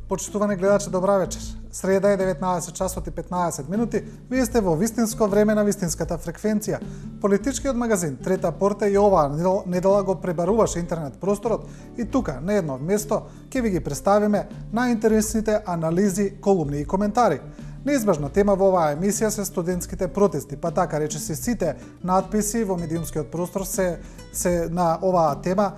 Почитувани гледачи, добра вечер. Среда е 19 часот и 15 минути. Вие сте во вистинско време на вистинската фреквенција. Политичкиот магазин Трета порта и оваа недела го пребаруваше интернет просторот и тука, на едно место, ќе ви ги представиме најинтересните анализи, колумни и коментари. Неизбежна тема во оваа емисија се студентските протести, па така речиси сите надписи во медиумскиот простор се на оваа тема.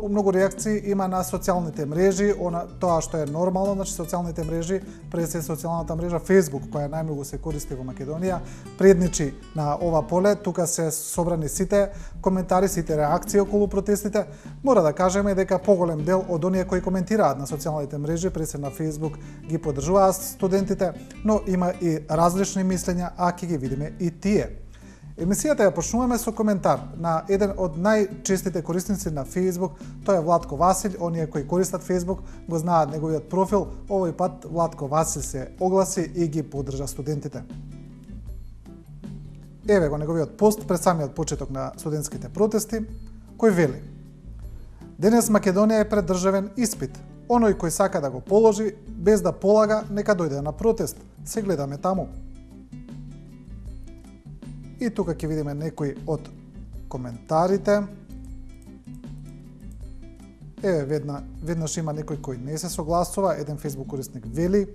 Многу реакции има на социјалните мрежи, тоа што е нормално, значи социјалните мрежи, пред се социјалната мрежа Facebook, која најмногу се користи во Македонија, предничи на ова поле. Тука се собрани сите коментари, сите реакции околу протестите. Мора да кажеме дека поголем дел од оние кои коментираат на социјалните мрежи, пред се на Facebook, ги поддржуваат студентите, но има и различни мислења, а ќе ги видиме и тие. Емисијата ја почнуваме со коментар на еден од најчестите корисници на Facebook, тоа е Владко Васил. Оние кои користат Facebook го знаат неговиот профил. Овој пат Владко Васил се огласи и ги поддржа студентите. Еве го неговиот пост пред самиот почеток на студентските протести, кој вели: денес Македонија е пред државен испит. Оној кој сака да го положи, без да полага, нека дојде на протест. Се гледаме таму. И тука ќе видиме некои од коментарите. Еве, веднаш има некој кој не се согласува. Еден Facebook корисник вели: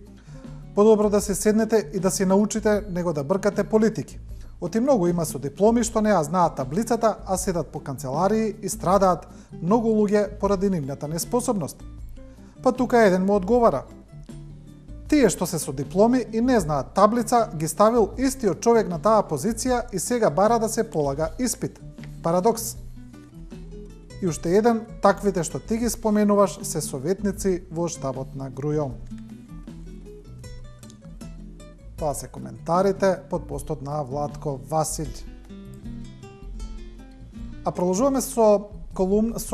подобро да се седнете и да се научите, него да бркате политики. Оти многу има со дипломи што не ја знаат таблицата, а седат по канцеларии и страдаат многу луѓе поради нивната неспособност. Па тука еден му одговара: тие што се со дипломи и не знаат таблица, ги ставил истиот човек на таа позиција и сега бара да се полага испит. Парадокс. И уште еден: таквите што ти ги споменуваш се советници во штабот на Грујо. Тоа се коментарите под постот на Владко Васил. А продолжуваме со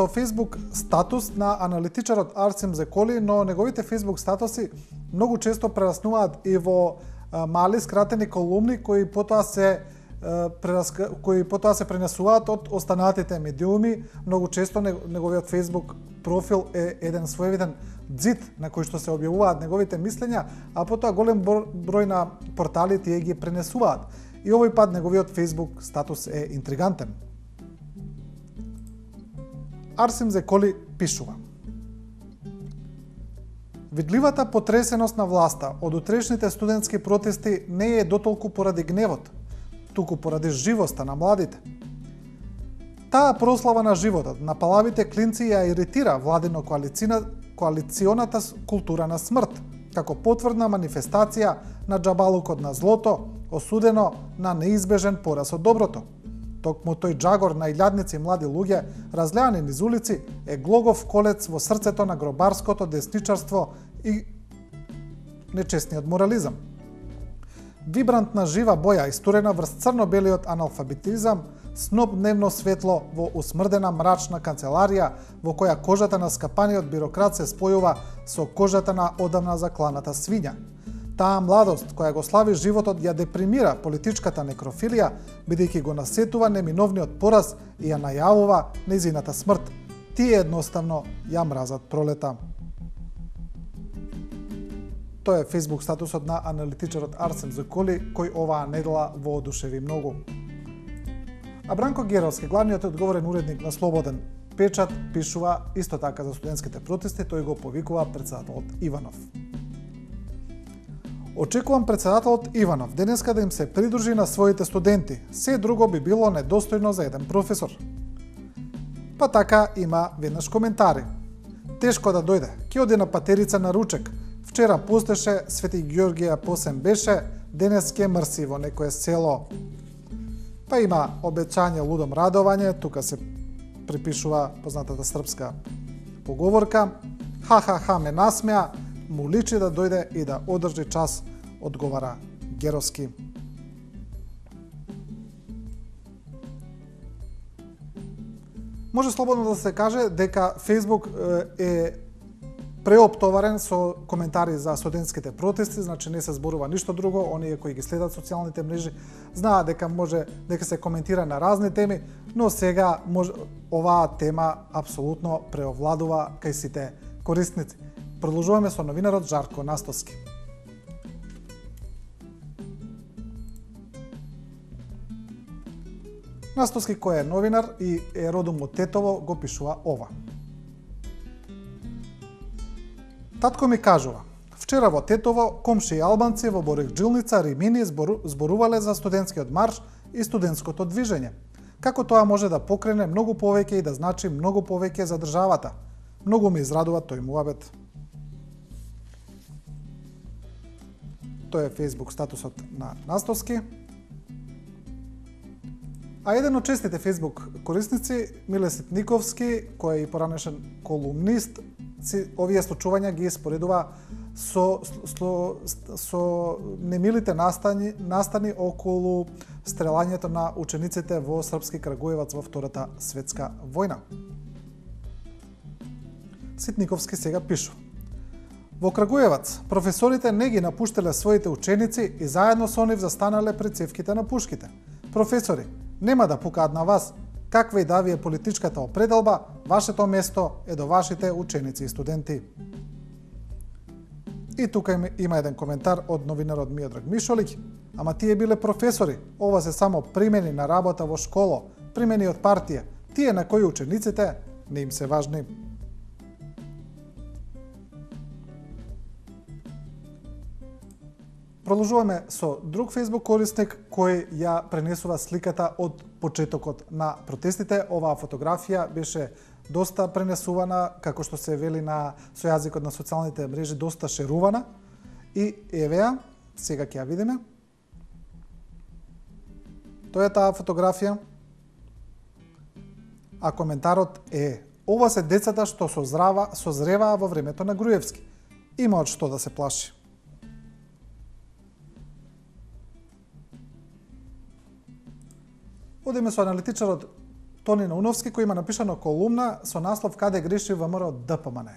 Facebook статус на аналитичарот Арсим Зеколи, но неговите Facebook статуси многу често прераснуваат и во мали скратени колумни кои потоа се пренесуваат од останатите медиуми. Многу често неговиот Facebook профил е еден своевиден ѕид на кој што се објавуваат неговите мислења, а потоа голем број на портали тие ги пренесуваат. И овој пат неговиот Facebook статус е интригантен. Арсим Зеколи пишува: видливата потресеност на власта од утрешните студентски протести не е дотолку поради гневот, туку поради живоста на младите. Таа прослава на животот на палавите клинци ја иритира владино коалиционата култура на смрт, како потврдна манифестација на джабалукот на злото, осудено на неизбежен пораз од доброто. Токму тој джагор на илјадници млади луѓе, разлеани низ улици, е глогов колец во срцето на гробарското десничарство и нечестниот морализам. Вибрантна жива боја, истурена врз црно-белиот аналфабетизам, сноп дневно светло во усмрдена мрачна канцеларија, во која кожата на скапаниот бюрократ се спојува со кожата на одамна закланата свиња. Таа младост, која го слави животот, ја депримира политичката некрофилија, бидејќи го насетува неминовниот пораз и ја најавува нејзината смрт. Тие едноставно ја мразат пролета. Тоа е Facebook статусот на аналитичарот Арсим Зеколи, кој оваа недела воодушеви многу. А Бранко Геровски, главниот одговорен уредник на Слободен печат, пишува исто така за студентските протести. Тој го повикува председателот Иванов. Очекувам председателот Иванов денеска да им се придружи на своите студенти. Се друго би било недостојно за еден професор. Па така има веднаш коментари. Тешко да дојде. Ќе оди на патерица на ручек. Вчера пустеше, Свети Георгија посем беше, денес ке мрси во некое село. Па има обеќање лудом радовање, тука се припишува познатата српска поговорка. Ха-ха-ха ме насмеа, му личи да дојде и да одржи час, одговара Геровски. Може слободно да се каже дека Facebook е преоптоварен со коментари за студентските протести, значи не се зборува ништо друго. Оние кои ги следат социјалните мрежи знаат дека се коментира на разни теми, но сега оваа тема апсолутно преовладува кај сите корисници. Продолжуваме со новинарот Жарко Настоски. Настоски, кој е новинар и е родом од Тетово, го пишува ова. Татко ми кажува, вчера во Тетово, комши албанци во Борекджилница, Римини зборувале за студентскиот марш и студентското движење. Како тоа може да покрене многу повеќе и да значи многу повеќе за државата. Многу ми израдува тој муабет. Тој е Facebook статусот на Настоски. А еден од честите Facebook корисници, Милесит Никовски, кој е и поранешен колумнист, овие случувања ги споредува со немилите настани околу стрелањето на учениците во Српски Крагуевац во Втората светска војна. Ситниковски сега пишу. Во Крагуевац професорите не ги напуштеле своите ученици и заедно со нив застанале пред цевките на пушките. Професори, нема да пукаат на вас, каква и да ви е политичката определба, вашето место е до вашите ученици и студенти. И тука има еден коментар од новинарот Миодраг Мишолик. Ама тие биле професори, ова се само примени на работа во школо, примени од партија, тие на кои учениците не им се важни. Продолжуваме со друг Facebook корисник кој ја пренесува сликата од почетокот на протестите. Оваа фотографија беше доста пренесувана, како што се вели со јазикот на социјалните мрежи, доста шерувана. И еве ја, сега ќе ја видиме. Тоа е таа фотографија. А коментарот е: ова се децата што созреваа во времето на Груевски. Има од што да се плаши. Одиме со аналитичарот Тони Науновски, кој има напишано колумна со наслов "Каде греши ВМРО ДПМН".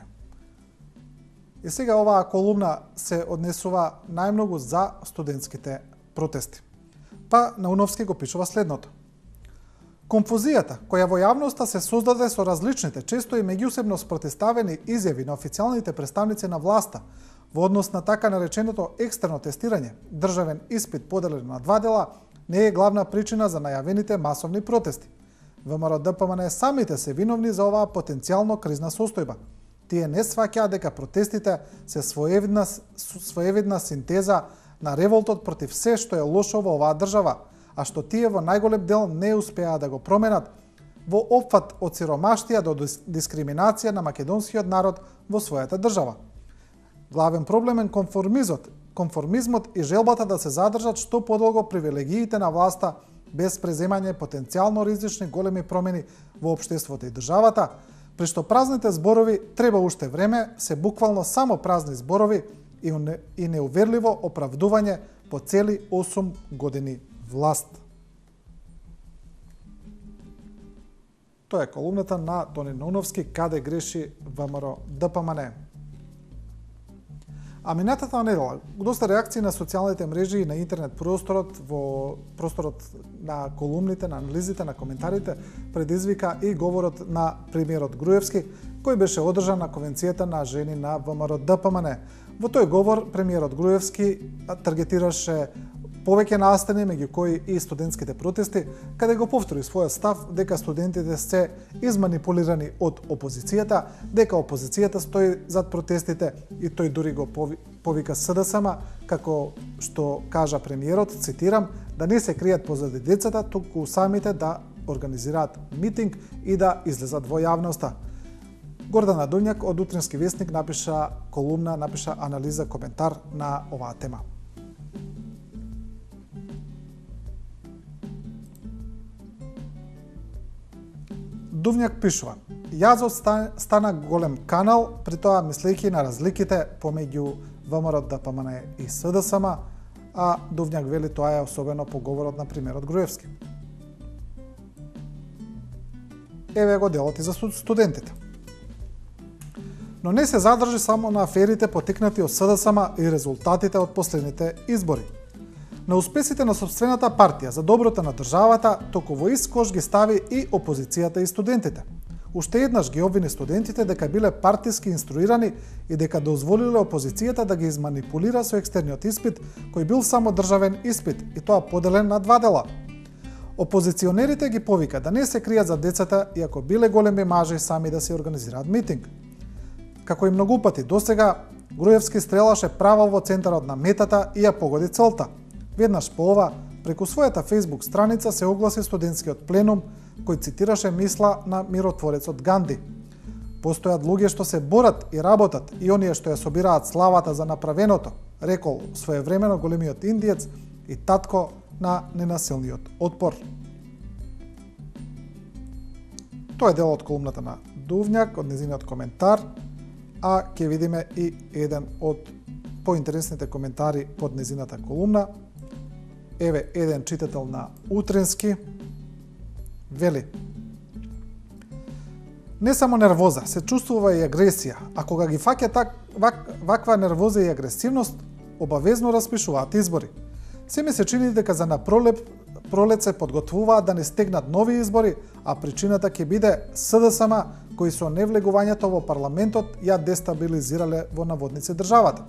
И сега оваа колумна се однесува најмногу за студентските протести. Па Науновски го пишува следното. Конфузијата која во јавноста се создаде со различните, често и меѓусебно спротиставени изјави на официјалните представници на власта во однос на така нареченото екстерно тестирање, државен испит поделен на два дела, не е главна причина за најавените масовни протести. ВМРО ДПМН самите се виновни за оваа потенцијално кризна состојба. Тие не сваќаат дека протестите се своевидна синтеза на револтот против се што е лошо во оваа држава, а што тие во најголем дел не успеа да го променат во опфат од сиромаштија до дискриминација на македонскиот народ во својата држава. Главен проблем е конформизмот и желбата да се задржат што подолго привилегиите на власта без преземање потенцијално ризични големи промени во општеството и државата, при што празните зборови треба уште време, се буквално само празни зборови и неуверливо оправдување по цели 8 години власт. Тоа е колумната на Тони Науновски "Каде греши ВМРО ДПМН". А минатата недела, доста реакции на социјалните мрежи и на интернет просторот, во просторот на колумните, на анализите, на коментарите, предизвика и говорот на премиерот Груевски, кој беше одржан на Конвенцијата на жени на ВМРО ДПМН. Во тој говор премиерот Груевски таргетираше повеќе настани, меѓу кои и студентските протести, каде го повтори својот став дека студентите се изманипулирани од опозицијата, дека опозицијата стои зад протестите и тој дури го повика СДСМ, како што кажа премиерот, цитирам, да не се кријат позади децата, туку самите да организираат митинг и да излезат во јавноста. Гордана Дуњак од Утрински вестник напиша колумна, напиша анализа, коментар на оваа тема. Дувњак пишува: Јазов стана голем канал, при тоа мислејќи на разликите помеѓу ВМРО ДПМН и СДСМ, а Дувњак вели тоа е особено по говорот на премиерот Груевски. Еве го делот и за студентите. Но не се задржи само на аферите потикнати од СДСМ и резултатите од последните избори. На успесите на сопствената партија за доброто на државата, току во ист кош ги стави и опозицијата и студентите. уште еднаш ги обвини студентите дека биле партиски инструирани и дека дозволиле опозицијата да ги изманипулира со екстерниот испит, кој бил само државен испит и тоа поделен на два дела. Опозиционерите ги повика да не се кријат за децата, иако биле големи мажи сами да се организираат митинг. Како и многу пати досега, Груевски стрелаше право во центарот на метата и ја погоди целта. Веднаш по ова, преку својата Facebook страница се огласи студентскиот пленум, кој цитираше мисла на миротворецот Ганди. Постојат луѓе што се борат и работат и оние што ја собираат славата за направеното, рекол своевремено големиот индиец и татко на ненасилниот отпор. Тоа е дел од колумната на Дувњак, од незиниот коментар, а ќе видиме и еден од поинтересните коментари под незината колумна. Еве еден читател на Утренски вели: не само нервоза, се чувствува и агресија, а кога ги фаќа ваква нервоза и агресивност, обавезно распишуваат избори. Се ми се чини дека за на пролет се подготвуваат да не стегнат нови избори, а причината ќе биде СДСМ, кои со невлегувањето во парламентот ја дестабилизирале во наводници државата.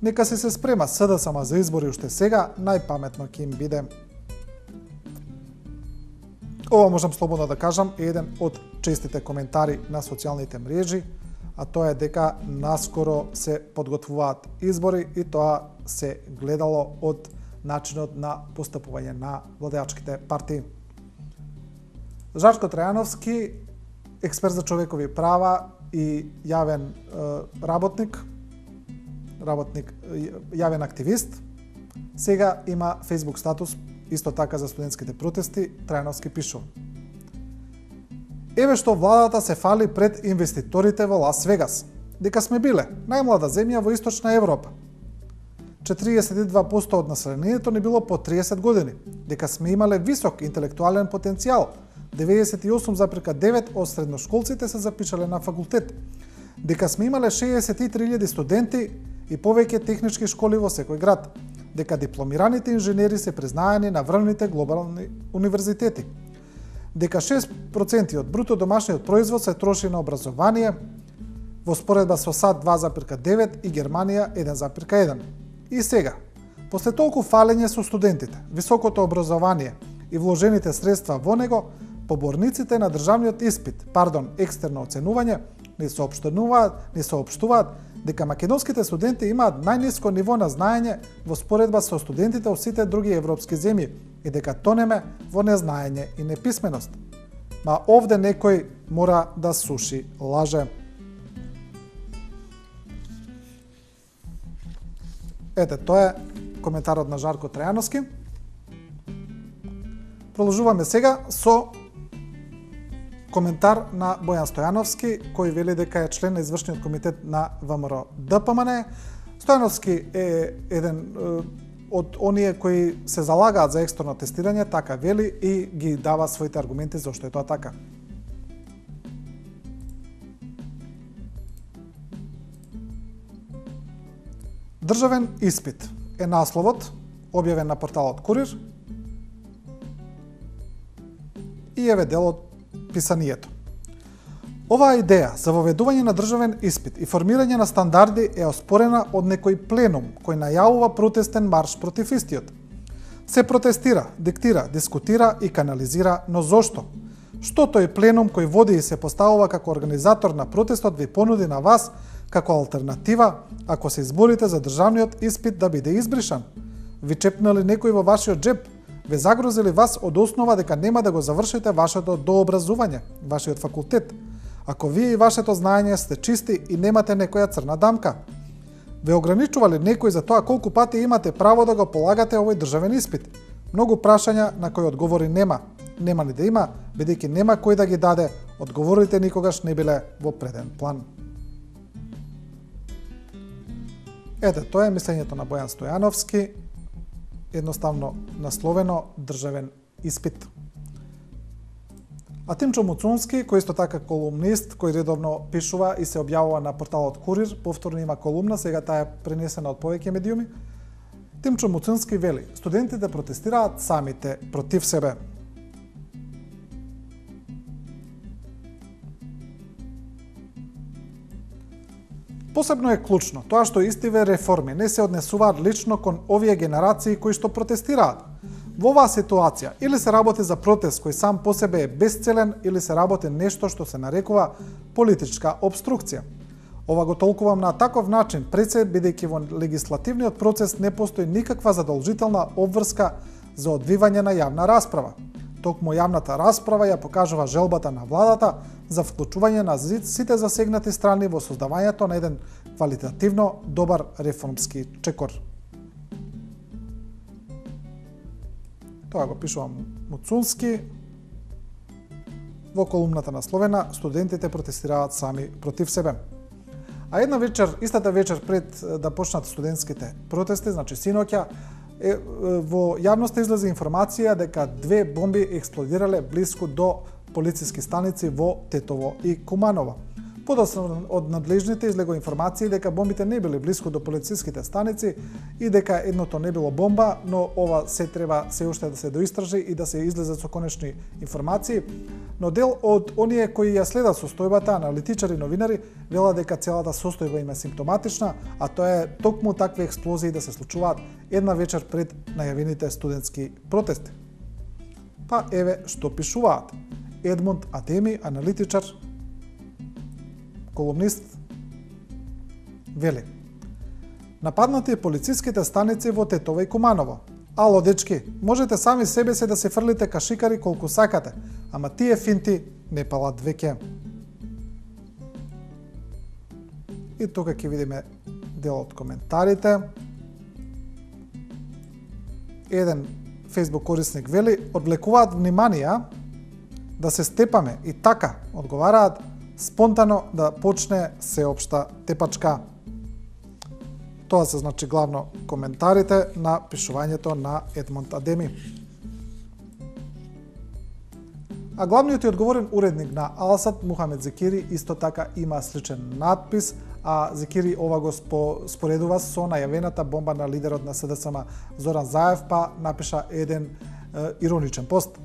Нека се спрема СДСМ за избори уште сега, најпаметно ќе им биде. Ова можам слободно да кажам е еден од честите коментари на социјалните мрежи, а тоа е дека наскоро се подготвуваат избори и тоа се гледало од начинот на постапување на владеачките партии. Жарко Трајановски, експерт за човекови права и јавен работник, јавен активист, сега има Facebook статус исто така за студентските протести. Трајановски пишува: еве што владата се фали пред инвеститорите во Лас Вегас, дека сме биле најмлада земја во Источна Европа. 42% од населението не било по 30 години, дека сме имале висок интелектуален потенцијал, 98,9% од средношколците се запишале на факултет, дека сме имале 63.000 студенти и повеќе технички школи во секој град, дека дипломираните инженери се признаени на врвните глобални универзитети, дека 6% од бруто домашниот производ се троши на образование, во споредба со САД 2,9 и Германија 1,1. И сега, после толку фалење со студентите, високото образование и вложените средства во него, поборниците на државниот испит, екстерно оценување, не соопштуваат дека македонските студенти имаат најниско ниво на знаење во споредба со студентите од сите други европски земји и дека тонеме во незнаење и неписменост. Ма овде некој мора да суши лаже. Ете, тоа е коментарот на Жарко Трајановски. Продолжуваме сега со коментар на Бојан Стојановски, кој вели дека е член на извршниот комитет на ВМРО ДПМН. Стојановски е еден од оние кои се залагаат за екстерно тестирање, така вели, и ги дава своите аргументи зашто е тоа така. Државен испит е насловот, објавен на порталот Курир, и еве дел од писанието. Оваа идеја за воведување на државен испит и формирање на стандарди е оспорена од некој пленум кој најавува протестен марш против истиот. Се протестира, диктира, дискутира и канализира, но зошто? Што тој пленум кој води и се поставува како организатор на протестот ви понуди на вас како алтернатива ако се изборите за државниот испит да биде избришан? Ви чепнали некој во вашиот джеб? Ве загрозили вас од основа дека нема да го завршите вашето дообразување, вашиот факултет, ако вие и вашето знаење сте чисти и немате некоја црна дамка? Ве ограничували некој за тоа колку пати имате право да го полагате овој државен испит? Многу прашања на кои одговори нема. Нема ни да има, бидејќи нема кој да ги даде, одговорите никогаш не биле во преден план. Ете, тоа е мислењето на Бојан Стојановски, едноставно насловено државен испит. А Тимчо Муцунски, кој исто така колумнист, кој редовно пишува и се објавува на порталот Курир, повторно има колумна, сега таа е пренесена од повеќе медиуми. Тимчо Муцунски вели: студентите протестираат самите против себе. Посебно е клучно тоа што истиве реформи не се однесуваат лично кон овие генерации кои што протестираат. Во оваа ситуација или се работи за протест кој сам по себе е безцелен или се работи нешто што се нарекува политичка обструкција. Ова го толкувам на таков начин, пред се бидејќи во легислативниот процес не постои никаква задолжителна обврска за одвивање на јавна расправа. Токму јавната расправа ја покажува желбата на владата за вклучување на сите засегнати страни во создавањето на еден квалитативно добар реформски чекор. Тоа го пишувам Муцунски. Во колумната насловена "Студентите протестираат сами против себе". А една вечер, истата вечер пред да почнат студентските протести, значи синоќа, во јавноста излезе информација дека 2 бомби експлодирале блиску до полициски станици во Тетово и Куманово. Подоцна од надлежните излегува информации дека бомбите не биле блиску до полициските станици и дека едното не било бомба, но ова се треба се уште да се доистражи и да се излезе со конечни информации. Но дел од оние кои ја следат состојбата, аналитичари и новинари, велат дека целата состојба им е симптоматична, а тоа е токму такви експлозии да се случуваат една вечер пред најавените студентски протести. Па еве што пишуваат. Едмунд Адеми, аналитичар, колумнист, вели: нападнати полициските станици во Тетово и Куманово. Ало, дечки, можете сами себе се да се фрлите кашикари колку сакате, ама тие финти не палат веќе. И тука ќе видиме дел од коментарите. Еден Facebook корисник вели: одвлекуваат внимание да се степаме и така одговараат спонтано да почне сеопшта тепачка. Тоа се значи главно коментарите на пишувањето на Едмунд Адеми. А главниот и одговорен уредник на Алсат, Мухамед Зекири, исто така има сличен надпис, а Зекири ова го споредува со најавената бомба на лидерот на СДСМ Зоран Заев, па напиша еден ироничен пост.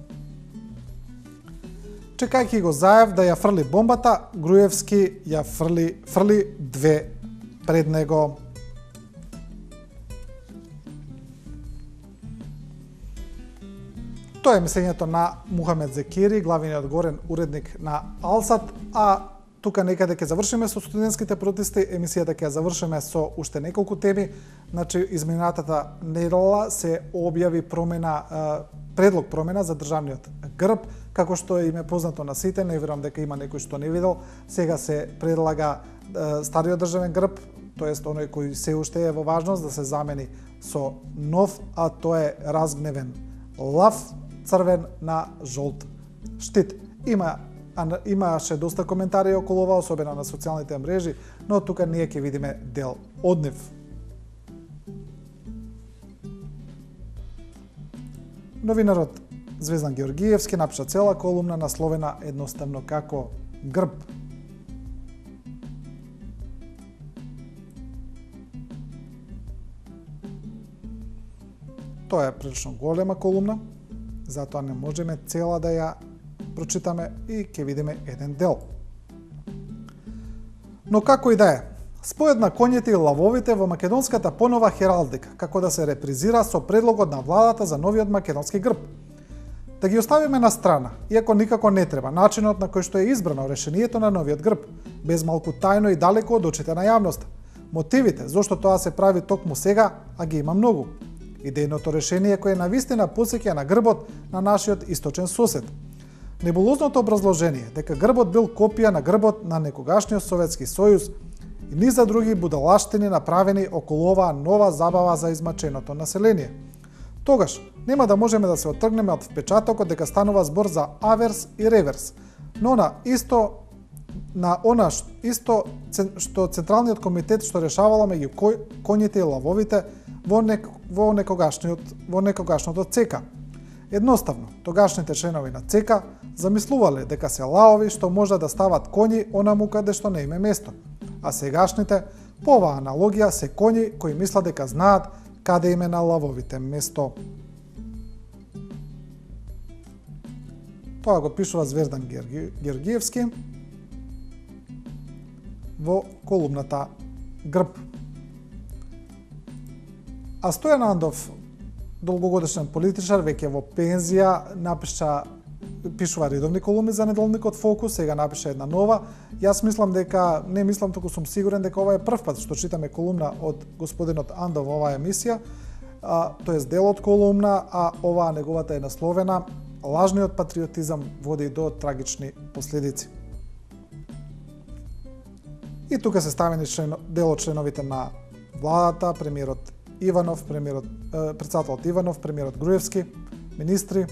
Чекајќи го Заев да ја фрли бомбата, Груевски ја фрли 2 пред него. Тоа е мислењето на Мухамед Зекири, главниот одговорен уредник на Алсат, а тука некаде ќе завршиме со студентските протести, емисијата ќе ја завршиме со уште неколку теми. Значи, изминатата недела се објави предлог промена за државниот грб, како што им е познато на сите, не верувам дека има некој што не видел. Сега се предлага стариот државен грб, тоест оној кој се уште е во важност, да се замени со нов, а тоа е разгневен лав црвен на жолт штит. Имаше доста коментари околу ова, особено на социјалните мрежи, но тука ние ќе видиме дел од нив. Новинарот Звездан Георгиевски напиша цела колумна насловена едноставно како грб. Тоа е прилично голема колумна, затоа не можеме цела да ја прочитаме и ќе видиме еден дел. Но како и да е, спојот на коњите и лавовите во македонската понова хералдика, како да се репризира со предлогот на владата за новиот македонски грб. Да ги оставиме на страна, иако никако не треба, начинот на кој што е избрано решението на новиот грб, без малку тајно и далеко од очите на јавноста. Мотивите зошто тоа се прави токму сега, а ги има многу. Идејното решение кое навистина посеќа на грбот на нашиот источен сосед. Небулозното образложение дека грбот бил копија на грбот на некогашниот Советски сојуз и низа други будалаштини направени околу оваа нова забава за измаченото население. Тогаш нема да можеме да се оттргнеме од впечатокот дека станува збор за аверс и реверс, но на она што Централниот комитет што решавало меѓу коњите и лавовите во некогашното ЦК. Едноставно, тогашните членови на ЦК замислувале дека се лаови што може да стават коњи онаму каде што не име место, а сегашните, по оваа аналогија, се коњи кои мислат дека знаат каде име на лавовите место. Тоа го пишува Звездан Георгиевски во колумната грб. А Стојан Андов, долгогодишен политичар, веќе во пензија, пишува редовни колуми за неделникот Фокус, сега напиша една нова. Јас мислам дека, не мислам, туку сум сигурен дека ова е прв пат што читаме колумна од господинот Андов во оваа емисија, тоест дел од колумна, а оваа неговата е насловена "Лажниот патриотизам води до трагични последици". И тука се ставени дел од членовите на владата, премиерот Иванов, председателот Иванов, премиерот Груевски, министри,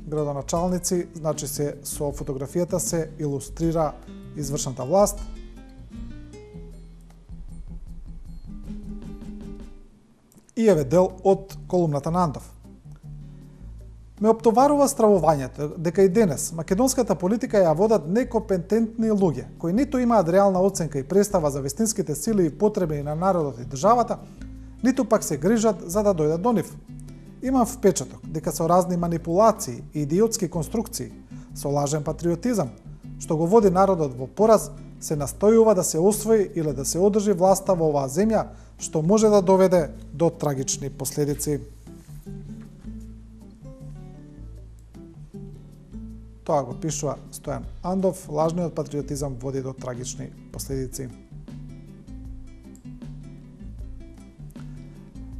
градоначалници, значи се со фотографијата се илустрира извршната власт. И еве дел од колумната на Андов. Ме оптоварува стравувањето дека и денес македонската политика ја водат некомпетентни луѓе, кои ниту имаат реална оценка и представа за вистинските сили и потреби на народот и државата, ниту пак се грижат за да дојдат до нив. Имам впечаток дека со разни манипулации и идиотски конструкции, со лажен патриотизам, што го води народот во пораз, се настојува да се освои или да се одржи власта во оваа земја, што може да доведе до трагични последици. Тоа го пишува Стојан Андов, лажниот патриотизам води до трагични последици.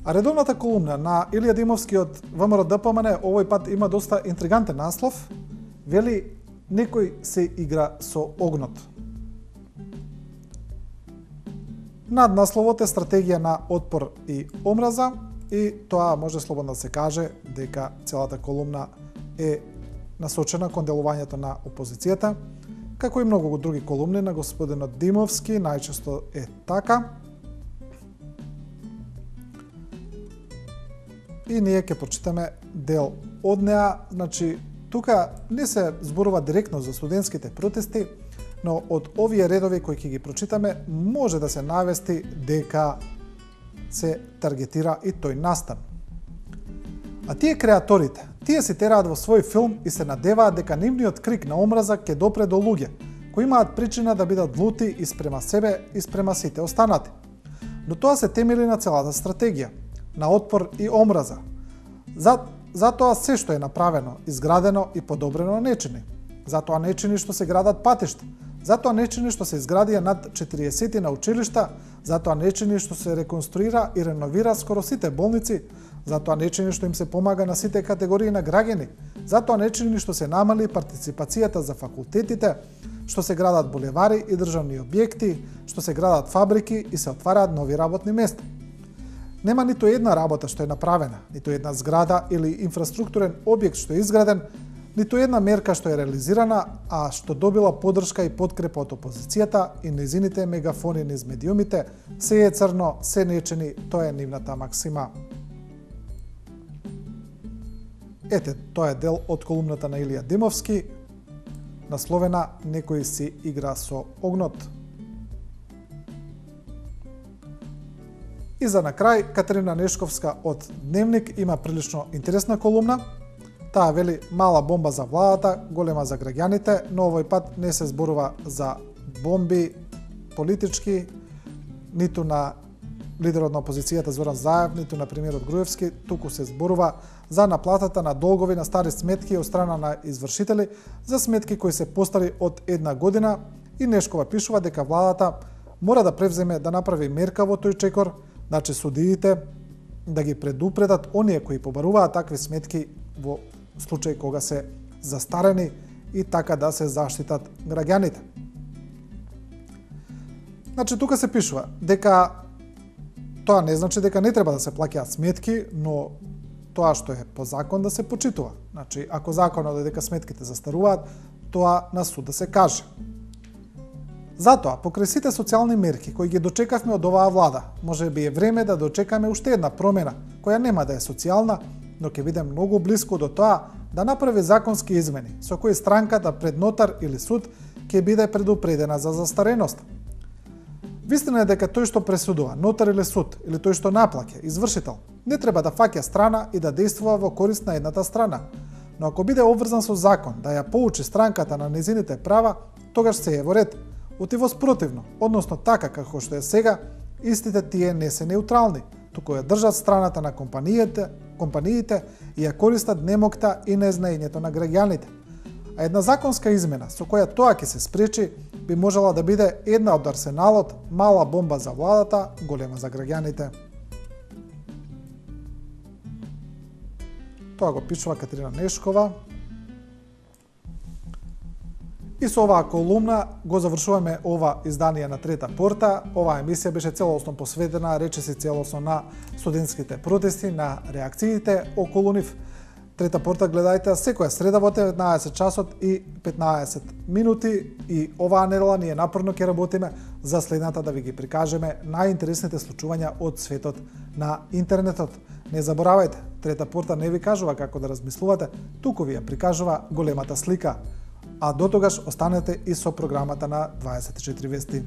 А редовната колумна на Илија Димовски од ВМРО-ДПМН овој пат има доста интригантен наслов. Вели, некој се игра со огнот. Наднасловот е стратегија на отпор и омраза и тоа може слободно да се каже дека целата колумна е насочена кон делувањето на опозицијата, како и многу други колумни на господинот Димовски, најчесто е така. И ние ќе прочитаме дел од неа. Значи, тука не се зборува директно за студентските протести, но од овие редови кои ќе ги прочитаме, може да се навести дека се таргетира и тој настан. А тие креаторите, тие се тераат во свој филм и се надеваат дека нивниот крик на омраза ќе допре до луѓе, кои имаат причина да бидат лути и спрема себе и спрема сите останати. Но тоа се темели на целата стратегија, на отпор и омраза. Затоа се што е направено, изградено и подобрено не чини. Затоа не чини што се градат патишта. Затоа не чини што се изградија над 40 на училишта. Затоа не чини што се реконструира и реновира скоро сите болници. Затоа не чини што им се помага на сите категории на граѓани. Затоа не чини што се намали партиципацијата за факултетите, што се градат булевари и државни објекти, што се градат фабрики и се отвараат нови работни места. Нема ниту една работа што е направена, ниту една зграда или инфраструктурен објект што е изграден, ниту една мерка што е реализирана, а што добила поддршка и подкрепа од опозицијата и незините мегафони низ медиумите, се е црно, се нечени, тоа е нивната максима. Ете, тоа е дел од колумната на Илија Димовски, насловена "Некој си игра со огнот". И за на крај, Катерина Нешковска од Дневник има прилично интересна колумна. Таа вели "Мала бомба за владата, голема за граѓаните", но овој пат не се зборува за бомби политички, ниту на лидерот на опозицијата Зоран Заев, ниту на премиерот Груевски, туку се зборува за наплатата на долгови на стари сметки од страна на извршители за сметки кои се постари од една година, и Нешкова пишува дека владата мора да превземе да направи мерка во тој чекор, значи судиите да ги предупредат оние кои побаруваат такви сметки во случај кога се застарени и така да се заштитат граѓаните. Значи тука се пишува дека тоа не значи дека не треба да се плаќаат сметки, но тоа што е по закон да се почитува. Значи, ако законот е дека сметките застаруваат, тоа на суд да се каже. Затоа, покрај сите социјални мерки кои ги дочекавме од оваа влада, може би е време да дочекаме уште една промена, која нема да е социјална, но ќе биде многу блиско до тоа да направи законски измени, со кои странката пред нотар или суд ќе биде предупредена за застареност. Вистина е дека тој што пресудува, нотар или суд, или тој што наплаќа, извршител, не треба да фаќа страна и да действува во корист на едната страна. Но ако биде обврзан со закон да ја поучи странката на незините права, тогаш се е во ред. Утиво спротивно, односно така како што е сега, истите тие не се неутрални, туку ја држат страната на компаниите и ја користат немокта и незнаењето на граѓаните. А една законска измена со која тоа ќе се спречи би можела да биде една од арсеналот, мала бомба за владата, голема за граѓаните. Тоа го пишува Катерина Нешкова. И со оваа колумна го завршуваме ова издание на Трета порта. Оваа емисија беше целосно посветена, речиси целосно на студентските протести, на реакциите околу нив. Трета порта гледајте секоја среда во 19 часот и 15 минути и оваа недела ние напорно ќе работиме за следната да ви ги прикажеме најинтересните случувања од светот на интернетот. Не заборавајте, Трета порта не ви кажува како да размислувате, туку ви ја прикажува големата слика. А до тогаш останете и со програмата на 24 вести.